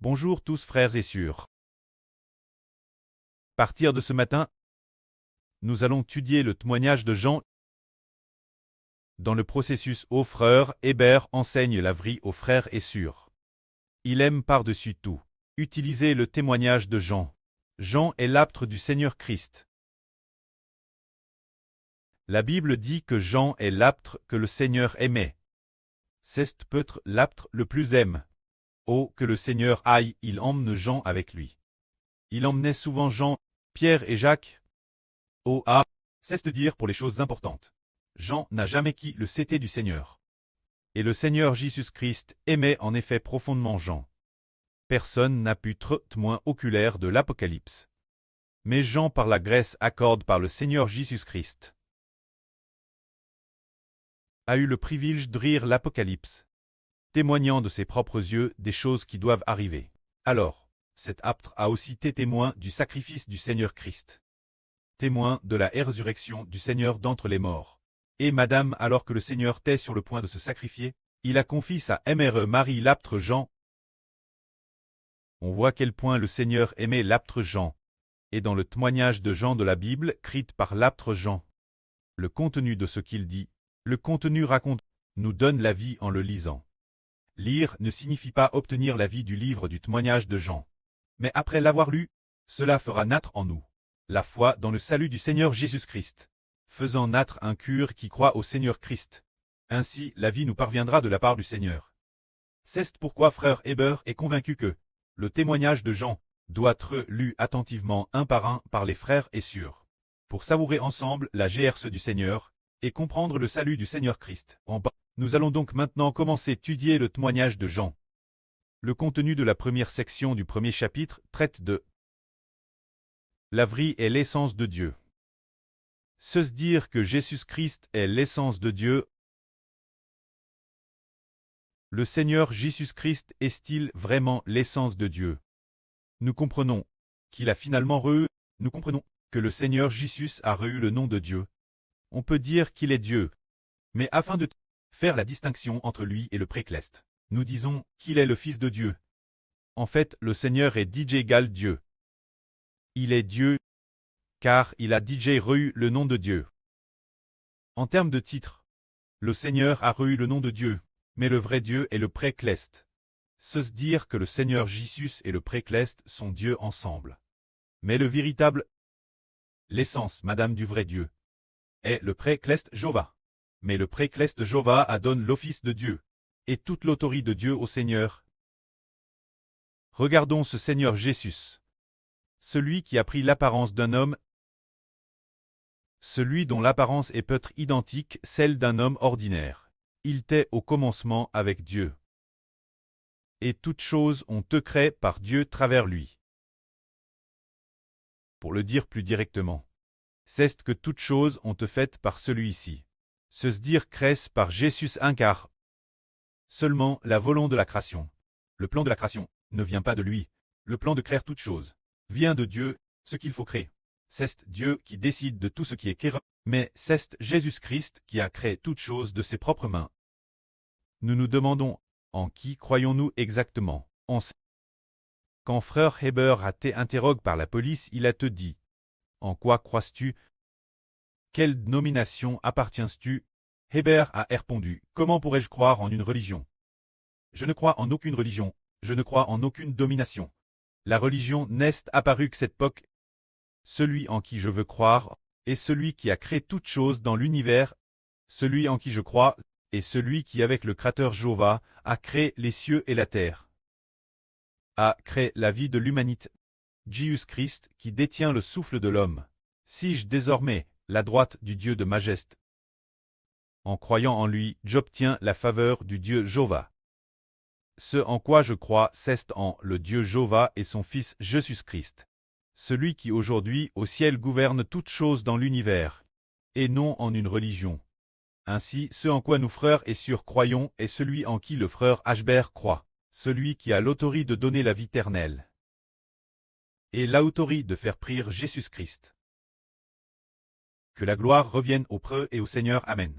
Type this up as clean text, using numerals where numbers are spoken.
Bonjour tous frères et sœurs. À partir de ce matin, nous allons étudier le témoignage de Jean. Dans le processus au frère, Hébert enseigne la vraie aux frères et sœurs. Il aime par-dessus tout utiliser le témoignage de Jean. Jean est l'apôtre du Seigneur Christ. La Bible dit que Jean est l'apôtre que le Seigneur aimait. C'est peut-être l'apôtre le plus aime. Oh, que le Seigneur aille, il emmène Jean avec lui. Il emmenait souvent Jean, Pierre et Jacques. Oh ah, c'est de dire pour les choses importantes. Jean n'a jamais quitté le CT du Seigneur. Et le Seigneur Jésus-Christ aimait en effet profondément Jean. Personne n'a pu être témoin oculaire de l'Apocalypse. Mais Jean par la grâce accorde par le Seigneur Jésus-Christ a eu le privilège de lire l'Apocalypse, témoignant de ses propres yeux des choses qui doivent arriver. Alors, cet apôtre a aussi été témoin du sacrifice du Seigneur Christ, témoin de la résurrection du Seigneur d'entre les morts. Et madame, alors que le Seigneur était sur le point de se sacrifier, il a confié sa Mère Marie l'apôtre Jean. On voit quel point le Seigneur aimait l'apôtre Jean. Et dans le témoignage de Jean de la Bible, écrit par l'apôtre Jean, le contenu de ce qu'il dit, le contenu raconte, nous donne la vie en le lisant. Lire ne signifie pas obtenir la vie du livre du témoignage de Jean. Mais après l'avoir lu, cela fera naître en nous la foi dans le salut du Seigneur Jésus-Christ, faisant naître un cœur qui croit au Seigneur Christ. Ainsi, la vie nous parviendra de la part du Seigneur. C'est pourquoi frère Hébert est convaincu que le témoignage de Jean doit être lu attentivement un par les frères et sœurs, pour savourer ensemble la grâce du Seigneur et comprendre le salut du Seigneur Christ. Nous allons donc maintenant commencer à étudier le témoignage de Jean. Le contenu de la première section du premier chapitre traite de la vraie est l'essence de Dieu. Se dire que Jésus-Christ est l'essence de Dieu. Le Seigneur Jésus-Christ est-il vraiment l'essence de Dieu? Nous comprenons qu'il a finalement nous comprenons que le Seigneur Jésus a reçu le nom de Dieu. On peut dire qu'il est Dieu. Mais afin de faire la distinction entre lui et le précleste, nous disons qu'il est le Fils de Dieu. En fait, le Seigneur est DJ égale Dieu. Il est Dieu, car il a DJ reçu le nom de Dieu. En termes de titre, le Seigneur a reçu le nom de Dieu, mais le vrai Dieu est le précleste. Se dire que le Seigneur Jésus et le précleste sont Dieu ensemble. Mais le véritable, l'essence, madame du vrai Dieu, est le précleste Jéhovah. Mais le précleste Jéhovah adonne l'office de Dieu, et toute l'autorité de Dieu au Seigneur. Regardons ce Seigneur Jésus. Celui qui a pris l'apparence d'un homme, celui dont l'apparence est peut-être identique celle d'un homme ordinaire. Il était au commencement avec Dieu. Et toutes choses ont été créées par Dieu travers lui. Pour le dire plus directement, c'est que toutes choses ont été faites par celui-ci. Se dire créé par Jésus car seulement la volonté de la création. Le plan de la création ne vient pas de lui. Le plan de créer toutes choses vient de Dieu, ce qu'il faut créer. C'est Dieu qui décide de tout ce qui est créé, mais c'est Jésus-Christ qui a créé toutes choses de ses propres mains. Nous nous demandons, en qui croyons-nous exactement? Quand frère Hébert a été interrogé par la police, il a te dit, en quoi crois-tu? Quelle dénomination appartiens-tu? Hébert a répondu, comment pourrais-je croire en une religion? Je ne crois en aucune religion, je ne crois en aucune domination. La religion n'est apparue que cette époque. Celui en qui je veux croire est celui qui a créé toutes choses dans l'univers. Celui en qui je crois est celui qui, avec le Créateur Jéhovah, a créé les cieux et la terre, a créé la vie de l'humanité. Jésus-Christ qui détient le souffle de l'homme. Si-je désormais la droite du Dieu de majesté? En croyant en lui, j'obtiens la faveur du Dieu Jéhovah. Ce en quoi je crois, c'est en le Dieu Jéhovah et son Fils Jésus-Christ. Celui qui aujourd'hui au ciel gouverne toutes choses dans l'univers, et non en une religion. Ainsi, ce en quoi nous frères et sœurs croyons est celui en qui le frère Hébert croit, celui qui a l'autorité de donner la vie éternelle, et l'autorité de faire prier Jésus-Christ. Que la gloire revienne au Preux et au Seigneur. Amen.